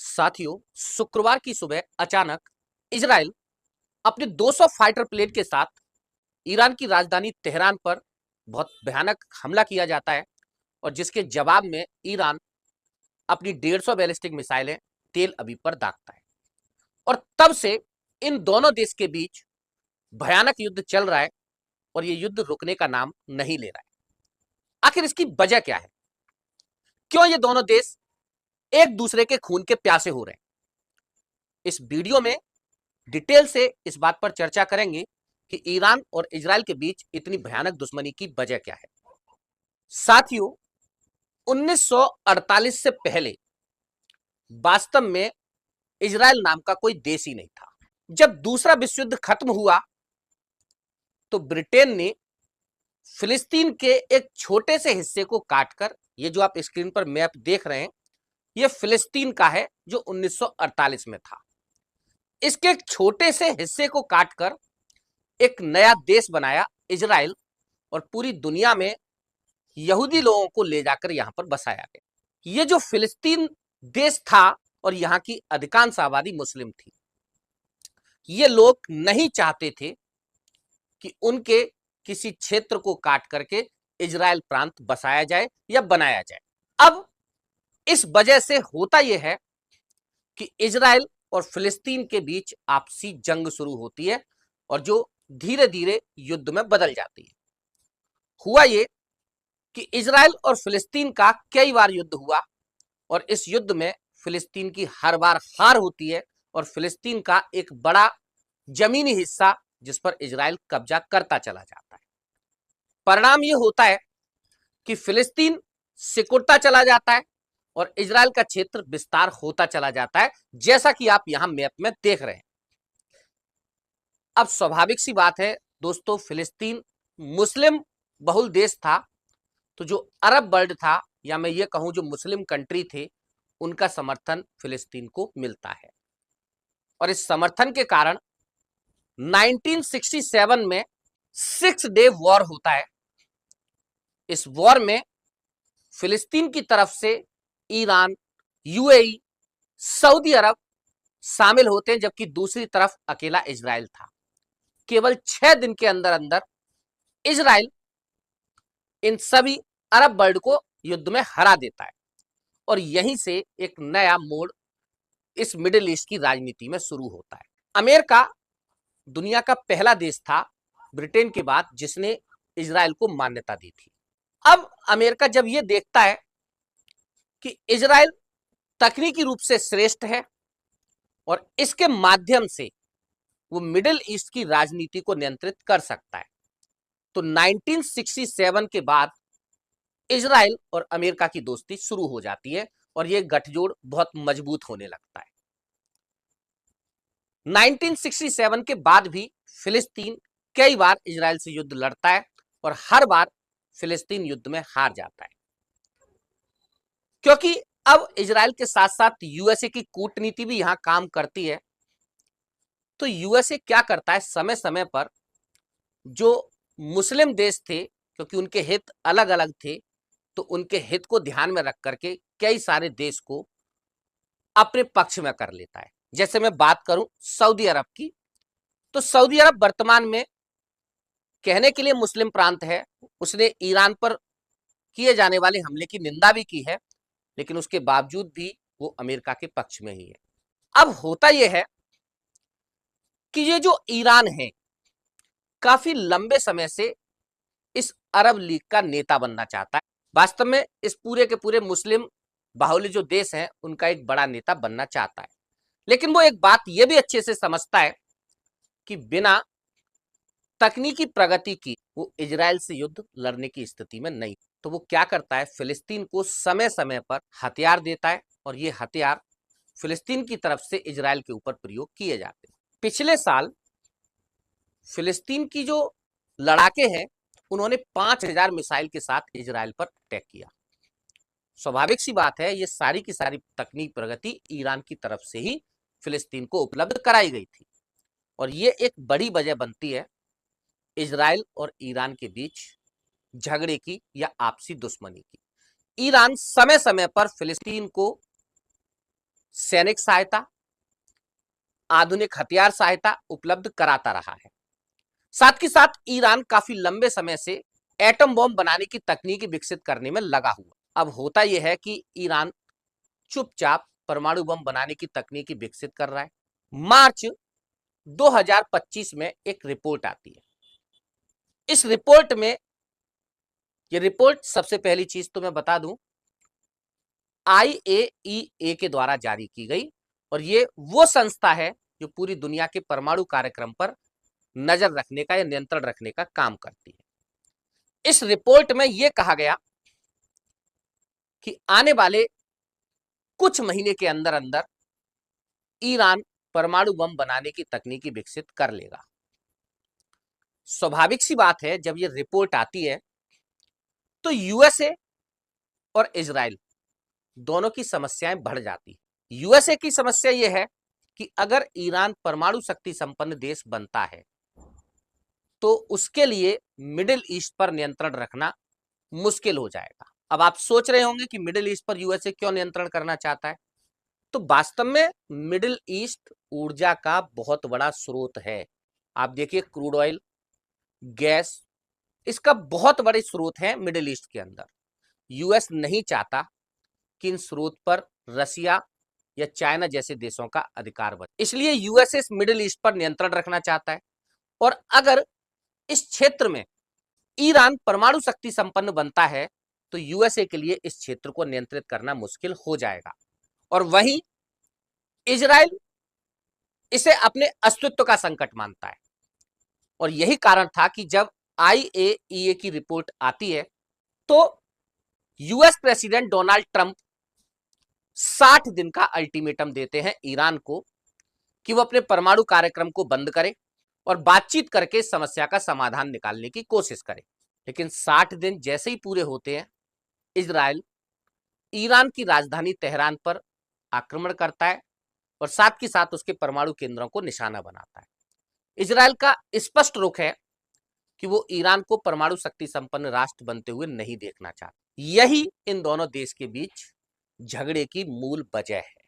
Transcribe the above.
साथियों, शुक्रवार की सुबह अचानक इजराइल अपने 200 फाइटर प्लेन के साथ ईरान की राजधानी तेहरान पर बहुत भयानक हमला किया जाता है और जिसके जवाब में ईरान अपनी 150 बैलिस्टिक मिसाइलें तेल अवीव पर दागता है। और तब से इन दोनों देश के बीच भयानक युद्ध चल रहा है और ये युद्ध रुकने का नाम नहीं ले रहा है। आखिर इसकी वजह क्या है? क्यों ये दोनों देश एक दूसरे के खून के प्यासे हो रहे हैं? इस वीडियो में डिटेल से इस बात पर चर्चा करेंगे कि ईरान और इजराइल के बीच इतनी भयानक दुश्मनी की वजह क्या है। साथियों, 1948 से पहले वास्तव में इजराइल नाम का कोई देश ही नहीं था। जब दूसरा विश्व युद्ध खत्म हुआ तो ब्रिटेन ने फिलिस्तीन के एक छोटे से हिस्से को काटकर, ये जो आप स्क्रीन पर मैप देख रहे हैं, यह फिलिस्तीन का है जो 1948 में था। इसके एक छोटे से हिस्से को काटकर एक नया देश बनाया इजराइल और पूरी दुनिया में यहूदी लोगों को ले जाकर यहां पर बसाया गया। ये जो फिलिस्तीन देश था और यहां की अधिकांश आबादी मुस्लिम थी। ये लोग नहीं चाहते थे कि उनके किसी क्षेत्र को काट करके इजराइल प्रांत बसाया जाए या बनाया जाए। अब इस वजह से होता यह है कि इजराइल और फिलिस्तीन के बीच आपसी जंग शुरू होती है और जो धीरे धीरे युद्ध में बदल जाती है। हुआ ये कि इजराइल और फिलिस्तीन का कई बार युद्ध हुआ और इस युद्ध में फिलिस्तीन की हर बार हार होती है और फिलिस्तीन का एक बड़ा जमीनी हिस्सा जिस पर इजराइल कब्जा करता चला जाता है। परिणाम यह होता है कि फिलिस्तीन सिकुड़ता चला जाता है और इजराइल का क्षेत्र विस्तार होता चला जाता है, जैसा कि आप यहां मैप में देख रहे हैं। अब स्वाभाविक सी बात है दोस्तों, फिलिस्तीन मुस्लिम बहुल देश था, तो जो अरब वर्ल्ड था या मैं ये कहूं जो मुस्लिम कंट्री थे, उनका समर्थन फिलिस्तीन को मिलता है। और इस समर्थन के कारण 1967 में 6 डे वॉर होता है। इस वॉर में फिलिस्तीन की तरफ से ईरान, यूएई, सऊदी अरब शामिल होते हैं, जबकि दूसरी तरफ अकेला इजराइल था। केवल 6 दिन के अंदर अंदर इजराइल इन सभी अरब वर्ल्ड को युद्ध में हरा देता है और यहीं से एक नया मोड़ इस मिडिल ईस्ट की राजनीति में शुरू होता है। अमेरिका दुनिया का पहला देश था ब्रिटेन के बाद जिसने इजराइल को मान्यता दी थी। अब अमेरिका जब यह देखता है कि इजराइल तकनीकी रूप से श्रेष्ठ है और इसके माध्यम से वो मिडिल ईस्ट की राजनीति को नियंत्रित कर सकता है, तो 1967 के बाद इजराइल और अमेरिका की दोस्ती शुरू हो जाती है और यह गठजोड़ बहुत मजबूत होने लगता है। 1967 के बाद भी फिलिस्तीन कई बार इजराइल से युद्ध लड़ता है और हर बार फिलिस्तीन युद्ध में हार जाता है, क्योंकि अब इजराइल के साथ साथ यूएसए की कूटनीति भी यहां काम करती है। तो यूएसए क्या करता है, समय समय पर जो मुस्लिम देश थे, क्योंकि उनके हित अलग अलग थे, तो उनके हित को ध्यान में रख करके कई सारे देश को अपने पक्ष में कर लेता है। जैसे मैं बात करूं सऊदी अरब की, तो सऊदी अरब वर्तमान में कहने के लिए मुस्लिम प्रांत है। उसने ईरान पर किए जाने वाले हमले की निंदा भी की है, लेकिन उसके बावजूद भी वो अमेरिका के पक्ष में ही है। अब होता यह है कि ये जो ईरान है काफी लंबे समय से इस अरब लीग का नेता बनना चाहता है। वास्तव में इस पूरे के पूरे मुस्लिम बाहुल्य जो देश हैं उनका एक बड़ा नेता बनना चाहता है, लेकिन वो एक बात ये भी अच्छे से समझता है कि बिना तकनीकी प्रगति की वो इजराइल से युद्ध लड़ने की स्थिति में नहीं। तो वो क्या करता है, फिलिस्तीन को समय समय पर हथियार देता है और ये हथियार फिलिस्तीन की तरफ से इजराइल के ऊपर प्रयोग किए जाते हैं। पिछले साल फिलिस्तीन की जो लड़ाके हैं उन्होंने 5000 मिसाइल के साथ इजराइल पर अटैक किया। स्वाभाविक सी बात है, ये सारी की सारी तकनीक प्रगति ईरान की तरफ से ही फिलिस्तीन को उपलब्ध कराई गई थी और ये एक बड़ी वजह बनती है इजराइल और ईरान के बीच झगड़े की या आपसी दुश्मनी की। ईरान समय समय पर फिलिस्तीन को सैनिक सहायता, आधुनिक हथियार सहायता उपलब्ध कराता रहा है। साथ ही साथ ईरान काफी लंबे समय से एटम बम बनाने की तकनीक विकसित करने में लगा हुआ। अब होता यह है कि ईरान चुपचाप परमाणु बम बनाने की तकनीक विकसित कर रहा है। मार्च 2025 में एक रिपोर्ट आती है। इस रिपोर्ट में, ये रिपोर्ट सबसे पहली चीज तो मैं बता दूं, IAEA के द्वारा जारी की गई, और ये वो संस्था है जो पूरी दुनिया के परमाणु कार्यक्रम पर नजर रखने का या नियंत्रण रखने का काम करती है। इस रिपोर्ट में यह कहा गया कि आने वाले कुछ महीने के अंदर अंदर ईरान परमाणु बम बनाने की तकनीकी विकसित कर लेगा। स्वाभाविक सी बात है, जब यह रिपोर्ट आती है तो यूएसए और इजराइल दोनों की समस्याएं बढ़ जाती। यूएसए की समस्या यह है कि अगर ईरान परमाणु शक्ति संपन्न देश बनता है तो उसके लिए मिडिल ईस्ट पर नियंत्रण रखना मुश्किल हो जाएगा। अब आप सोच रहे होंगे कि मिडिल ईस्ट पर यूएसए क्यों नियंत्रण करना चाहता है। तो वास्तव में मिडिल ईस्ट ऊर्जा का बहुत बड़ा स्रोत है। आप देखिए, क्रूड ऑयल, गैस, इसका बहुत बड़े स्रोत है मिडिल ईस्ट के अंदर। यूएस नहीं चाहता कि इन स्रोत पर रसिया या चाइना जैसे देशों का अधिकार बने, इसलिए यूएसए मिडिल ईस्ट पर नियंत्रण रखना चाहता है। और अगर इस क्षेत्र में ईरान परमाणु शक्ति संपन्न बनता है तो यूएसए के लिए इस क्षेत्र को नियंत्रित करना मुश्किल हो जाएगा। और वहीं इजराइल इसे अपने अस्तित्व का संकट मानता है। और यही कारण था कि जब IAEA की रिपोर्ट आती है तो यूएस प्रेसिडेंट डोनाल्ड ट्रंप 60 दिन का अल्टीमेटम देते हैं ईरान को कि वो अपने परमाणु कार्यक्रम को बंद करे और बातचीत करके समस्या का समाधान निकालने की कोशिश करे। लेकिन 60 दिन जैसे ही पूरे होते हैं, इजराइल ईरान की राजधानी तेहरान पर आक्रमण करता है और साथ ही साथ उसके परमाणु केंद्रों को निशाना बनाता है। इजराइल का स्पष्ट रुख है कि वो ईरान को परमाणु शक्ति संपन्न राष्ट्र बनते हुए नहीं देखना चाहता। यही इन दोनों देश के बीच झगड़े की मूल वजह है।